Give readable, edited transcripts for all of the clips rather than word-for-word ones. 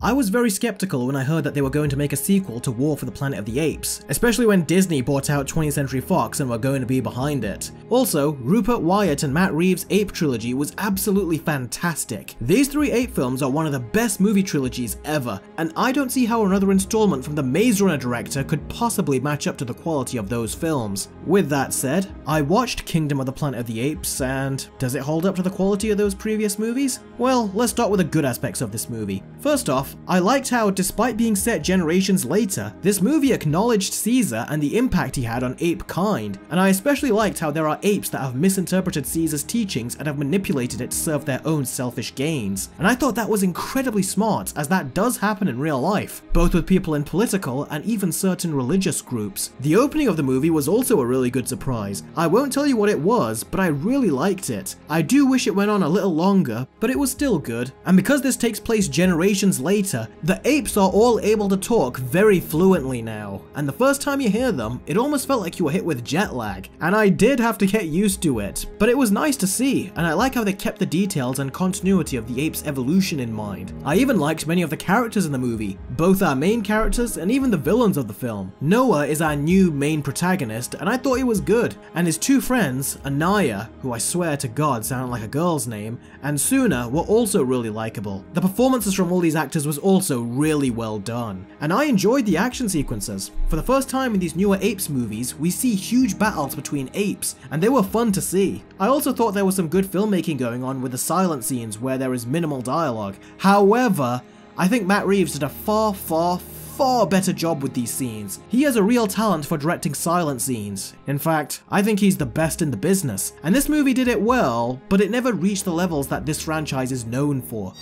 I was very skeptical when I heard that they were going to make a sequel to War for the Planet of the Apes, especially when Disney bought out 20th Century Fox and were going to be behind it. Also, Rupert Wyatt and Matt Reeves' Ape Trilogy was absolutely fantastic. These three ape films are one of the best movie trilogies ever, and I don't see how another installment from the Maze Runner director could possibly match up to the quality of those films. With that said, I watched Kingdom of the Planet of the Apes, and does it hold up to the quality of those previous movies? Well, let's start with the good aspects of this movie. First off, I liked how, despite being set generations later, this movie acknowledged Caesar and the impact he had on ape kind, and I especially liked how there are apes that have misinterpreted Caesar's teachings and have manipulated it to serve their own selfish gains. And I thought that was incredibly smart, as that does happen in real life, both with people in political and even certain religious groups. The opening of the movie was also a really good surprise. I won't tell you what it was, but I really liked it. I do wish it went on a little longer, but it was still good. And because this takes place generations later, the apes are all able to talk very fluently now, and the first time you hear them, it almost felt like you were hit with jet lag, and I did have to get used to it, but it was nice to see, and I like how they kept the details and continuity of the apes' evolution in mind. I even liked many of the characters in the movie, both our main characters and even the villains of the film. Noah is our new main protagonist, and I thought he was good, and his two friends, Anaya, who I swear to God sounded like a girl's name, and Suna were also really likable. The performances from all these actors was also really well done, and I enjoyed the action sequences. For the first time in these newer Apes movies, we see huge battles between apes, and they were fun to see. I also thought there was some good filmmaking going on with the silent scenes where there is minimal dialogue. However, I think Matt Reeves did a far better job with these scenes. He has a real talent for directing silent scenes. In fact, I think he's the best in the business, and this movie did it well, but it never reached the levels that this franchise is known for.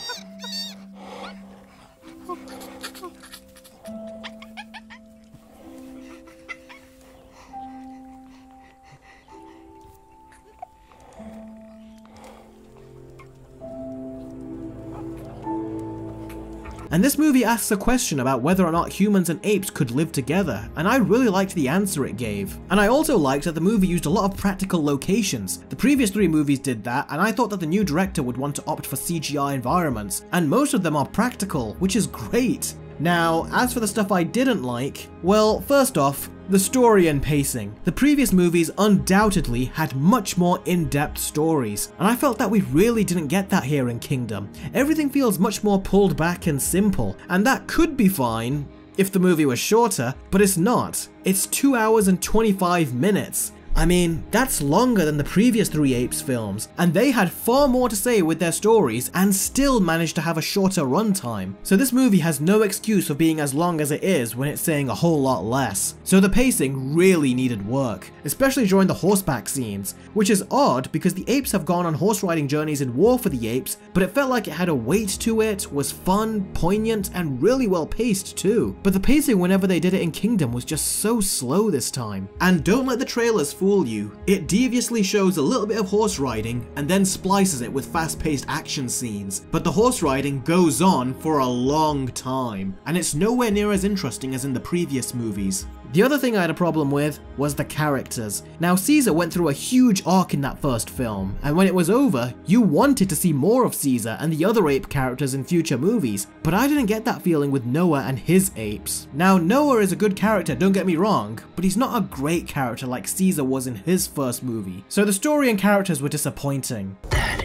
And this movie asks a question about whether or not humans and apes could live together, and I really liked the answer it gave. And I also liked that the movie used a lot of practical locations. The previous three movies did that, and I thought that the new director would want to opt for CGI environments, and most of them are practical, which is great. Now, as for the stuff I didn't like, well, first off, the story and pacing. The previous movies undoubtedly had much more in-depth stories, and I felt that we really didn't get that here in Kingdom. Everything feels much more pulled back and simple, and that could be fine if the movie was shorter, but it's not. It's 2 hours and 25 minutes. I mean, that's longer than the previous three Apes films, and they had far more to say with their stories and still managed to have a shorter runtime. So this movie has no excuse for being as long as it is when it's saying a whole lot less. So the pacing really needed work, especially during the horseback scenes, which is odd because the apes have gone on horse riding journeys in War for the Apes, but it felt like it had a weight to it, was fun, poignant, and really well paced too. But the pacing whenever they did it in Kingdom was just so slow this time. And don't let the trailers fool you. It deviously shows a little bit of horse riding and then splices it with fast-paced action scenes, but the horse riding goes on for a long time, and it's nowhere near as interesting as in the previous movies. The other thing I had a problem with was the characters. Now, Caesar went through a huge arc in that first film, and when it was over, you wanted to see more of Caesar and the other ape characters in future movies, but I didn't get that feeling with Noah and his apes. Now, Noah is a good character, don't get me wrong, but he's not a great character like Caesar was in his first movie, so the story and characters were disappointing. That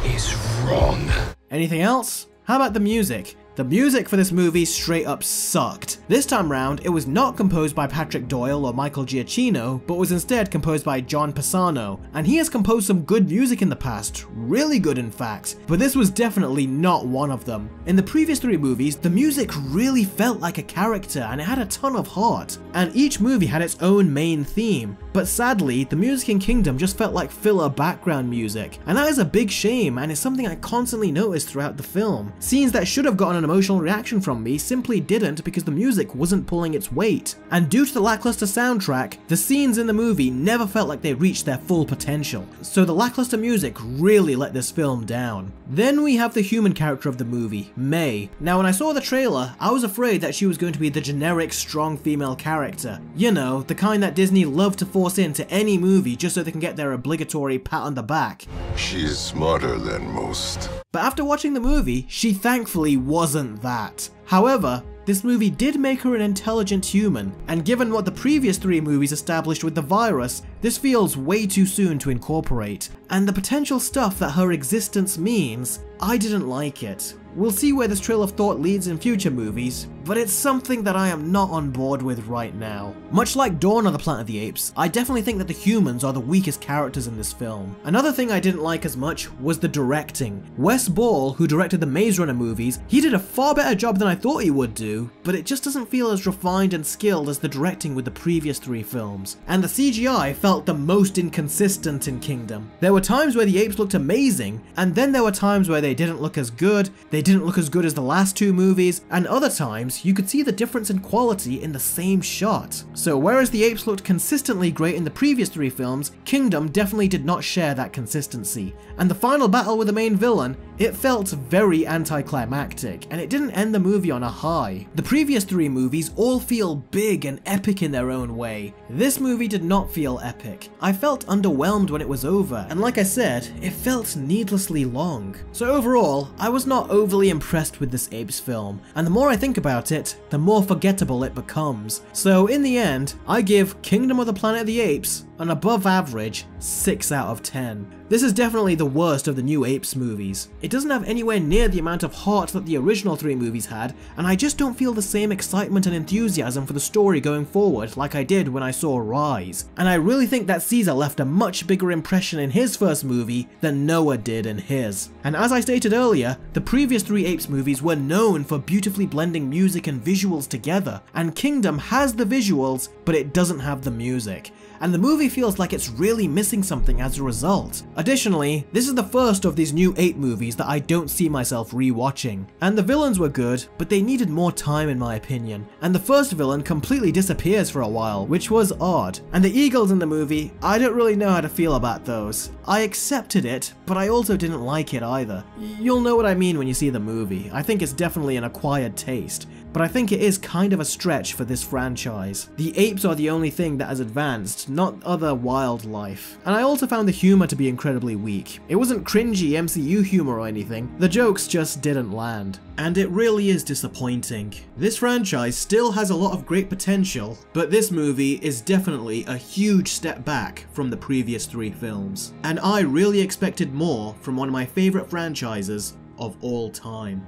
is wrong. Anything else? How about the music? The music for this movie straight up sucked. This time round, it was not composed by Patrick Doyle or Michael Giacchino, but was instead composed by John Pisano, and he has composed some good music in the past, really good in fact, but this was definitely not one of them. In the previous three movies, the music really felt like a character and it had a ton of heart, and each movie had its own main theme, but sadly, the music in Kingdom just felt like filler background music, and that is a big shame and is something I constantly noticed throughout the film. Scenes that should have gotten an emotional reaction from me simply didn't because the music wasn't pulling its weight, and due to the lackluster soundtrack, the scenes in the movie never felt like they reached their full potential, so the lackluster music really let this film down. Then we have the human character of the movie, May. Now when I saw the trailer, I was afraid that she was going to be the generic strong female character, you know, the kind that Disney loved to force force into any movie just so they can get their obligatory pat on the back. She's smarter than most. But after watching the movie, she thankfully wasn't that. However, this movie did make her an intelligent human, and given what the previous 3 movies established with the virus, this feels way too soon to incorporate. And the potential stuff that her existence means, I didn't like it. We'll see where this trail of thought leads in future movies, but it's something that I am not on board with right now. Much like Dawn of the Planet of the Apes, I definitely think that the humans are the weakest characters in this film. Another thing I didn't like as much was the directing. Wes Ball, who directed the Maze Runner movies, he did a far better job than I thought he would do, but it just doesn't feel as refined and skilled as the directing with the previous 3 films. And the CGI felt the most inconsistent in Kingdom. There were times where the apes looked amazing, and then there were times where they didn't look as good, they didn't look as good as the last 2 movies, and other times you could see the difference in quality in the same shot. So whereas the apes looked consistently great in the previous 3 films, Kingdom definitely did not share that consistency. And the final battle with the main villain, it felt very anticlimactic, and it didn't end the movie on a high. The previous 3 movies all feel big and epic in their own way. This movie did not feel epic. I felt underwhelmed when it was over, and like I said, it felt needlessly long. So overall, I was not overly impressed with this Apes film, and the more I think about it, the more forgettable it becomes. So in the end, I give Kingdom of the Planet of the Apes an above average 6 out of 10. This is definitely the worst of the new Apes movies. It doesn't have anywhere near the amount of heart that the original 3 movies had, and I just don't feel the same excitement and enthusiasm for the story going forward like I did when I saw Rise. And I really think that Caesar left a much bigger impression in his first movie than Noah did in his. And as I stated earlier, the previous 3 Apes movies were known for beautifully blending music and visuals together, and Kingdom has the visuals, but it doesn't have the music. And the movie feels like it's really missing something as a result. Additionally, this is the first of these new 8 movies that I don't see myself re-watching. And the villains were good, but they needed more time in my opinion. And the first villain completely disappears for a while, which was odd. And the eagles in the movie, I don't really know how to feel about those. I accepted it, but I also didn't like it either. You'll know what I mean when you see the movie. I think it's definitely an acquired taste, but I think it is kind of a stretch for this franchise. The apes are the only thing that has advanced, not other wildlife. And I also found the humor to be incredibly weak. It wasn't cringy MCU humor or anything, the jokes just didn't land. And it really is disappointing. This franchise still has a lot of great potential, but this movie is definitely a huge step back from the previous 3 films. And I really expected more from one of my favourite franchises of all time.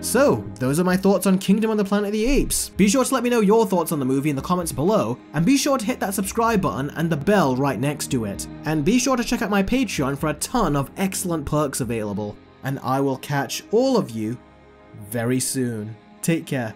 So, those are my thoughts on Kingdom of the Planet of the Apes. Be sure to let me know your thoughts on the movie in the comments below, and be sure to hit that subscribe button and the bell right next to it. And be sure to check out my Patreon for a ton of excellent perks available. And I will catch all of you very soon. Take care.